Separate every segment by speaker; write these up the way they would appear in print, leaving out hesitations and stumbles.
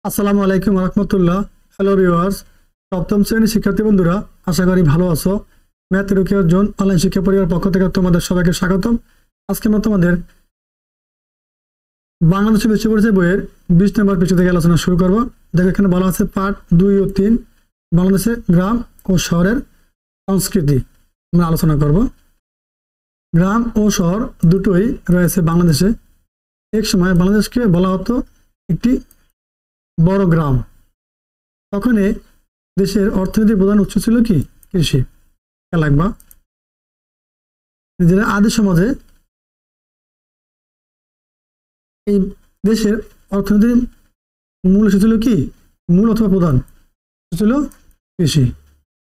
Speaker 1: আসসালামু আলাইকুম রহমতুল্লাহ। Hello viewers, সপ্তম শ্রেণীর শিক্ষার্থী বন্ধুরা, আশা করি ভালো আছো। ম্যাথ রুকিয়া জোন অনলাইন শিক্ষা পরিবার পক্ষ থেকে তোমাদের সবাইকে স্বাগতম। আজকে আমরা তোমাদের বাংলাদেশ বিশ্ব পরিচয় বইয়ের 20 নম্বর পৃষ্ঠা থেকে আলোচনা শুরু করব। দেখো, এখানে বলা আছে পার্ট 2 ও 3 বাংলাদেশের গ্রাম ও শহরের সংস্কৃতি আমরা আলোচনা করব। গ্রাম ও শহর দুটোই রয়েছে বাংলাদেশে। এক সময় বাংলাদেশকে বলা হতো একটি বড় গ্রাম। তখন দেশের অর্থনীতির প্রধান উৎস ছিল কি? কৃষি। লাগবা যেটা আদি সমাজে এই দেশের অর্থনীতির মূল উৎস ছিল কি? মূল অথবা প্রধান ছিল কৃষি।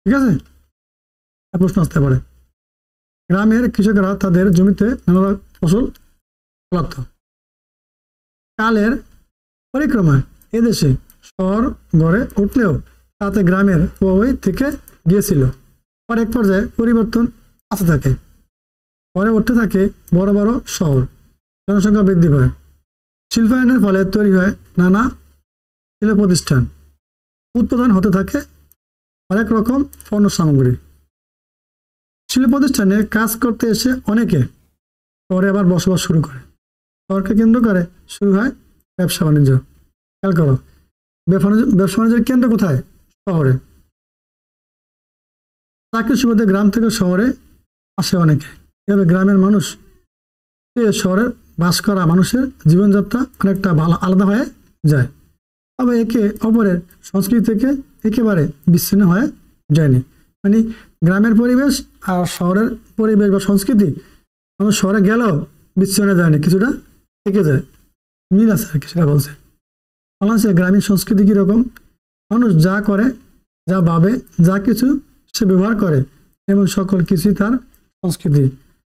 Speaker 1: ঠিক আছে, প্রশ্ন আসতে পারে। গ্রামের কৃষকরা তাদের জমিতে নানা ফসল ফলাত। কালের পরিক্রমায় এদেশে শহর গড়ে উঠলেও তাতে গ্রামের প্রভাবই থেকে গিয়েছিল। পরে এক পর্যায়ে পরিবর্তন আসতে থাকে, পরে উঠতে থাকে বড় বড় শহর, জনসংখ্যা বৃদ্ধি পায়, শিল্পায়নের ফলে তৈরি হয় নানা শিল্প প্রতিষ্ঠান, উৎপাদন হতে থাকে অনেক রকম পণ্য সামগ্রী। শিল্প প্রতিষ্ঠানে কাজ করতে এসে অনেকে শহরে আবার বসবাস শুরু করে। শহরকে কেন্দ্র করে শুরু হয় ব্যবসা বাণিজ্য। খেয়াল করো, ব্যবসা বাণিজ্যের কেন্দ্র কোথায়? শহরে। চাকরির সুবাদে গ্রাম থেকে শহরে আসে অনেকে। এভাবে গ্রামের মানুষ শহরে বাস করা মানুষের জীবনযাত্রা অনেকটা ভালো আলাদা হয়ে যায়। তবে একে অপরের সংস্কৃতি থেকে একেবারে বিচ্ছিন্ন হয়ে যায়নি। মানে গ্রামের পরিবেশ আর শহরের পরিবেশ বা সংস্কৃতি মানুষ শহরে গেলেও বিচ্ছিন্ন যায়নি, কিছুটা থেকে যায়, মিল আছে আর কি, সেটা বলছে। বাংলাদেশের গ্রামীণ সংস্কৃতি কীরকম? মানুষ যা করে, যা ভাবে, যা কিছু সে ব্যবহার করে এবং সকল কিছুই তার সংস্কৃতি।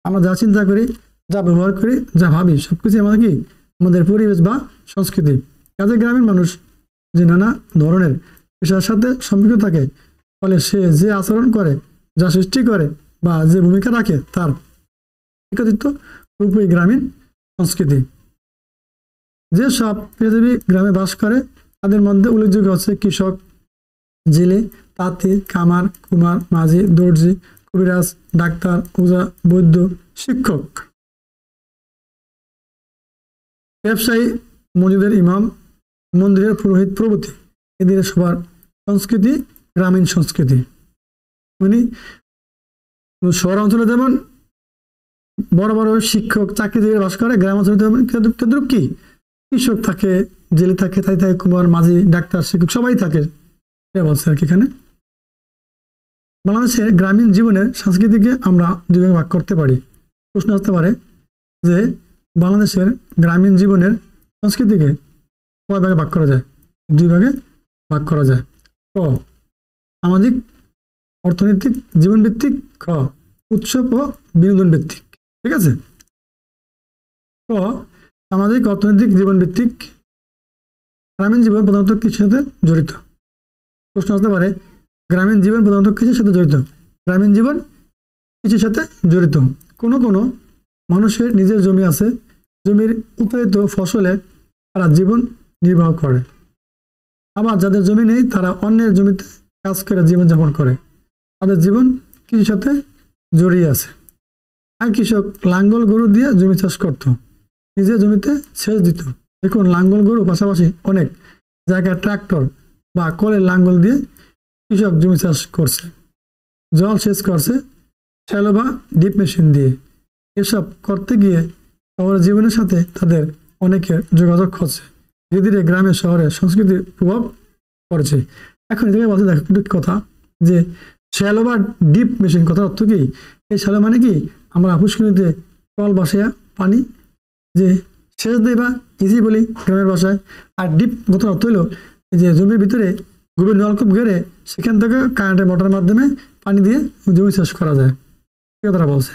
Speaker 1: আমরা যা চিন্তা করি, যা ব্যবহার করি, যা ভাবি, সব কিছুই আমাদের কি? আমাদের পরিবেশ বা সংস্কৃতি। কাজে গ্রামের মানুষ যে নানা ধরনের পেশার সাথে সম্পৃক্ত থাকে, ফলে সে যে আচরণ করে, যা সৃষ্টি করে বা যে ভূমিকা রাখে, তার একত্রিত রূপই গ্রামীণ সংস্কৃতি। যে সব পেশাজীবী গ্রামে বাস করে তাদের মধ্যে উল্লেখযোগ্য হচ্ছে কৃষক, জেলে, তাঁতি, কামার, কুমার, মাঝি, দর্জি, কবিরাজ, ডাক্তার, ওঝা, বৈদ্য, শিক্ষক, ব্যবসায়ী, মসজিদের ইমাম, মন্দিরের পুরোহিত প্রভৃতি। এদের সবার সংস্কৃতি গ্রামীণ সংস্কৃতি। মানে শহর অঞ্চলে যেমন বড় বড় শিক্ষক, চাকরিজীবী বাস করে, গ্রাম অঞ্চলে তেমন কি? কৃষক থাকে, জেলে থাকে, তাই থাকে, কুমার, মাঝি, ডাক্তার, শিক্ষক সবাই থাকে। বলছে আর কি। এখানে বাংলাদেশের গ্রামীণ জীবনের সংস্কৃতিকে আমরা দুই ভাগে ভাগ করতে পারি। প্রশ্ন আসতে পারে যে বাংলাদেশের গ্রামীণ জীবনের সংস্কৃতিকে কয় ভাগে ভাগ করা যায়? দুই ভাগে ভাগ করা যায়। ক সামাজিক অর্থনৈতিক জীবন ভিত্তিক, খ উৎসব ও বিনোদন ভিত্তিক। ঠিক আছে, ক সামাজিক অর্থনৈতিক জীবন ভিত্তিক। গ্রামীণ জীবন প্রধানত কৃষির সাথে জড়িত। প্রশ্ন আসতে পারে গ্রামীণ জীবন প্রধানত কৃষির সাথে জড়িত। গ্রামীণ জীবন কৃষির সাথে জড়িত। কোনো কোনো মানুষের নিজের জমি আছে, জমির উৎপাদিত ফসলে তারা জীবন নির্বাহ করে। আবার যাদের জমি নেই তারা অন্যের জমিতে কাজ করে জীবনযাপন করে। তাদের জীবন কৃষির সাথে জড়িয়ে আছে। আর কৃষক লাঙ্গল গরু দিয়ে জমি চাষ করত, নিজের জমিতে সেচ দিত। এখন লাঙ্গল গরু পাশাপাশি অনেক জায়গায় ট্রাক্টর বা কলের লাঙ্গল দিয়ে কৃষক জমি চাষ করছে, জল সেচ করছে শ্যালো বা ডিপ মেশিন দিয়ে। এসব করতে গিয়ে শহরের জীবনের সাথে তাদের অনেকের যোগাযোগ হচ্ছে। ধীরে ধীরে গ্রামে শহরে সংস্কৃতির প্রভাব পড়ছে। এখন এদিকে বলছে, দেখো কথা যে শ্যালো বা ডিপ মেশিন, কথার অর্থ কি? এই শ্যালো মানে কি? আমরা পুষ্করিণীতে কল বাসায় পানি যে সেচ দেয় বা ইজি বলি গ্রামের ভাষায়। আর ডিপ কথার অর্থ হলো যে জমির ভিতরে গভীর নলকূপ ঘেরে সেখান থেকে কারেন্টের মোটরের মাধ্যমে পানি দিয়ে জমি চাষ করা যায়। কথাটা বলছে।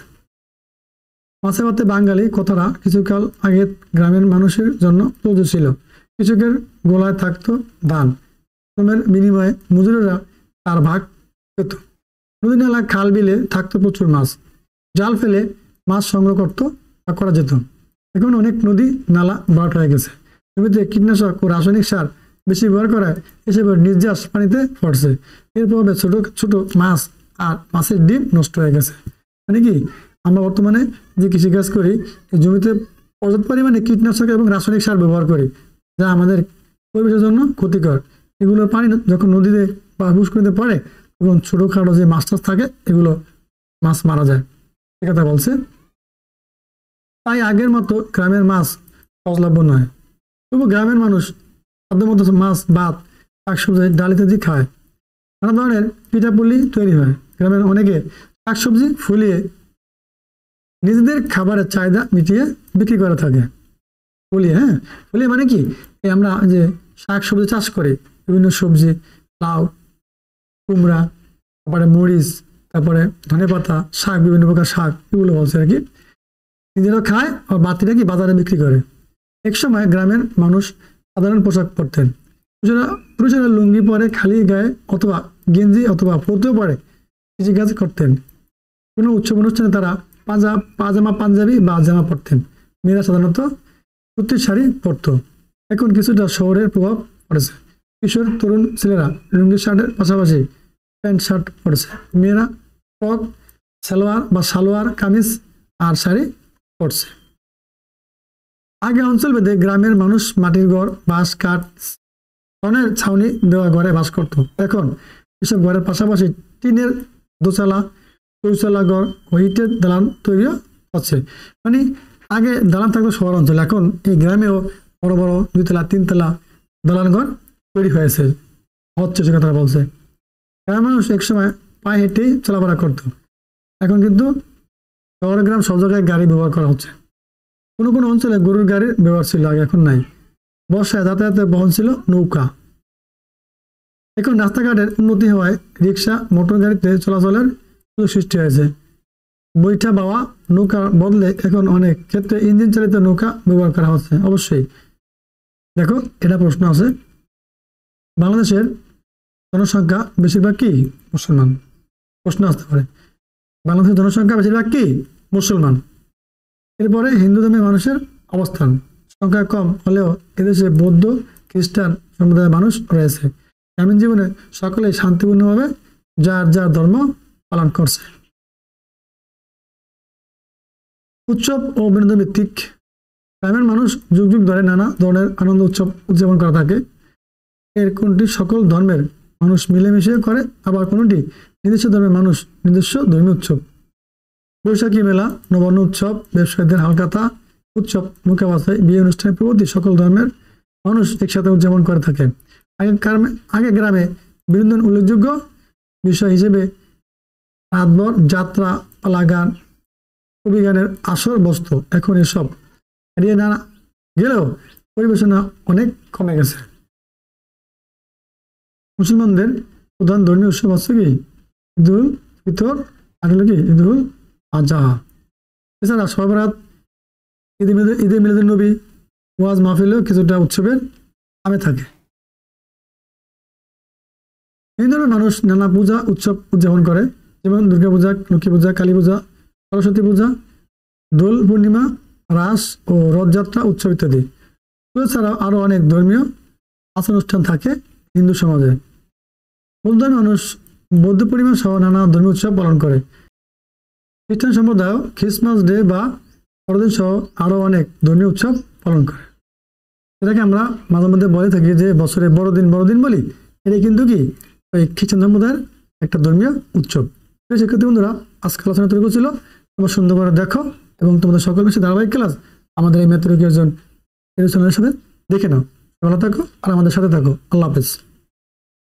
Speaker 1: মাছে ভাতে বাঙালি কথাটা কিছুকাল আগে গ্রামের মানুষের জন্য প্রযোজ্য ছিল। কৃষকের গোলায় থাকতো ধান, শ্রমের বিনিময়ে মজুরেরা তার ভাগ পেত। নদী নালা, খাল বিলে থাকতো প্রচুর মাছ, জাল ফেলে মাছ সংগ্রহ করা যেত। এখন অনেক নদী নালা ভরাট হয়ে গেছে। জমিতে কীটনাশক ও রাসায়নিক সার বেশি ব্যবহার করায় এসবের নির্যাস পানিতে পড়ছে। এর প্রভাবে ছোট ছোট মাছ আর মাছের ডিম নষ্ট হয়ে গেছে। মানে কি, আমরা বর্তমানে যে কৃষিকাজ করি জমিতে পর্যাপ্ত পরিমাণে কীটনাশক এবং রাসায়নিক সার ব্যবহার করি, যা আমাদের পরিবেশের জন্য ক্ষতিকর। এগুলোর পানি যখন নদীতে বা পুষ্করিতে পড়ে এবং ছোটোখাটো যে মাছ টাছ থাকে এগুলো মাছ মারা যায়, এ কথা বলছে। তাই আগের মতো গ্রামের মাছ সহজলভ্য নয়। তবু গ্রামের মানুষ সাধ্যমতো মাছ, ভাত, শাকসবজি, ডাল ইত্যাদি খায়। নানা ধরনের পিঠাপুলি তৈরি হয়। গ্রামের অনেকে শাকসবজি ফুলিয়ে নিজেদের খাবারের চাহিদা মিটিয়ে বিক্রি করে থাকে। ফুলিয়ে, হ্যাঁ, ফুলিয়ে মানে কি, এই আমরা যে শাকসবজি চাষ করি, বিভিন্ন সবজি, লাউ, কুমড়া, তারপরে মরিচ, তারপরে ধনেপাতা শাক, বিভিন্ন প্রকার শাক, এগুলো বলছে আর কি। নিজেরা খায় আর বাতিটা কি বাজারে বিক্রি করে। এক সময় গ্রামের মানুষ সাধারণ পোশাক পরতেন। পুরুষেরা লুঙ্গি পরে খালি গায়ে অথবা গেঞ্জি অথবা ফতুয়া পরে কৃষিকাজ করতেন। কোনো উৎসব অনুষ্ঠানে তারা পাজামা, পাঞ্জাবি বা জামা পরতেন। মেয়েরা সাধারণত সুতির শাড়ি পরত। এখন কিছুটা শহরের প্রভাব পড়েছে। কিশোর তরুণ ছেলেরা লুঙ্গি শার্টের পাশাপাশি প্যান্ট শার্ট পরেছে। মেয়েরা ফ্রক, সালোয়ার কামিজ আর শাড়ি পরছে। আগে অঞ্চলভেদে গ্রামের মানুষ মাটির ঘর, বাঁশ, কাঠ, ছনের ছাউনি দেওয়া ঘরে বাস করত। এখন এসব ঘরের পাশাপাশি টিনের দোতলা, চৌতলা ঘর ও ইটের দালান তৈরি হচ্ছে। মানে আগে দালান থাকতো শহর অঞ্চলে, এখন এই গ্রামেও বড় বড় 2 তলা 3 তলা দালান ঘর তৈরি হয়েছে, হচ্ছে, সে কথা বলছে। গ্রামের মানুষ একসময় পায়ে হেঁটেই চলাফেরা করতো। এখন কিন্তু শহর গ্রাম সব জায়গায় গাড়ি ব্যবহার করা হচ্ছে। কোনো কোনো অঞ্চলে গরুর গাড়ির ব্যবহার ছিল আগে, এখন নাই। বর্ষায় যাতায়াতের বহন ছিল নৌকা। এখন রাস্তাঘাটের উন্নতি হওয়ায় রিক্সা, মোটর গাড়িতে চলাচলের সুযোগ সৃষ্টি হয়েছে। বৈঠা বাওয়া নৌকা বদলে এখন অনেক ক্ষেত্রে ইঞ্জিন চালিত নৌকা ব্যবহার করা হচ্ছে। অবশ্যই দেখো, এটা প্রশ্ন আছে, বাংলাদেশের জনসংখ্যা বেশিরভাগ কি মুসলমান? প্রশ্ন আসতে পারে, বাংলাদেশের জনসংখ্যা বেশিরভাগ কি মুসলমান। এরপরে হিন্দু ধর্মের মানুষের অবস্থান, সংখ্যা কম হলেও এদেশে বৌদ্ধ, খ্রিস্টান সম্প্রদায়ের মানুষ রয়েছে। গ্রামীণ জীবনে সকলেই শান্তিপূর্ণভাবে যার যার ধর্ম পালন করছে। উৎসব ও বিনোদন ভিত্তিক, গ্রামের মানুষ যুগ যুগ ধরে নানা ধরনের আনন্দ উৎসব উদযাপন করা থাকে। এর কোনটি সকল ধর্মের মানুষ মিলেমিশে করে, আবার কোনটি নিজস্ব ধর্মের মানুষ নিজস্ব ধর্মীয় উৎসব। বৈশাখী মেলা, নবান্ন উৎসব, ব্যবসায়ীদের হালখাতা উৎসব, নৌকা বাছাই, বিয়ে অনুষ্ঠান প্রভৃতি সকল ধর্মের মানুষ একসাথে উদযাপন করে থাকে। আগে গ্রামে বিনোদন উল্লেখযোগ্য বিষয় হিসেবে রাতভর যাত্রা, পালা গান, কবি গানের আসর বস্তু। এখন এসব এড়িয়ে না গেলেও পরিবেশনা অনেক কমে গেছে। মুসলমানদের প্রধান ধর্মীয় উৎসব হচ্ছে কি ঈদুল ফিতর আর হলো কি ঈদুল আজহা। এছাড়া শবে বরাত, ঈদে মিলাদুন নবী, ওয়াজ মাহফিলেও কিছুটা উৎসবের আমেজ থাকে। এই ধরনের মানুষ নানা পূজা উৎসব উদযাপন করে, যেমন দুর্গা পূজা, লক্ষ্মী পূজা, কালী পূজা, সরস্বতী পূজা, দোল পূর্ণিমা, রাস ও রথযাত্রা উৎসব ইত্যাদি। এছাড়াও আরো অনেক ধর্মীয় আচার-অনুষ্ঠান থাকে হিন্দু সমাজে। বৌদ্ধ মানুষ বৌদ্ধ পূর্ণিমা সহ নানা ধর্মীয় উৎসব পালন করে। খ্রিস্টান সম্প্রদায় খ্রিসমাস ডে বা বড়দিন সহ আরো অনেক ধর্মীয় উৎসব পালন করে। এটাকে আমরা মাঝে মধ্যে বলে থাকি যে বছরে বড়দিন বলি, এটা কিন্তু কি ওই খ্রিস্টান সম্প্রদায়ের একটা ধর্মীয় উৎসব। শিক্ষার্থী বন্ধুরা, আজকে আলোচনা তৈরি করছিল, তোমরা সুন্দর করে দেখো এবং তোমাদের সকল বিষয়ে ধারাবাহিক ক্লাস আমাদের এই ম্যাথ এডুকেশন চ্যানেলের সাথে দেখে নাও। ভালো থাকো আর আমাদের সাথে থাকো। আল্লাহ হাফেজ।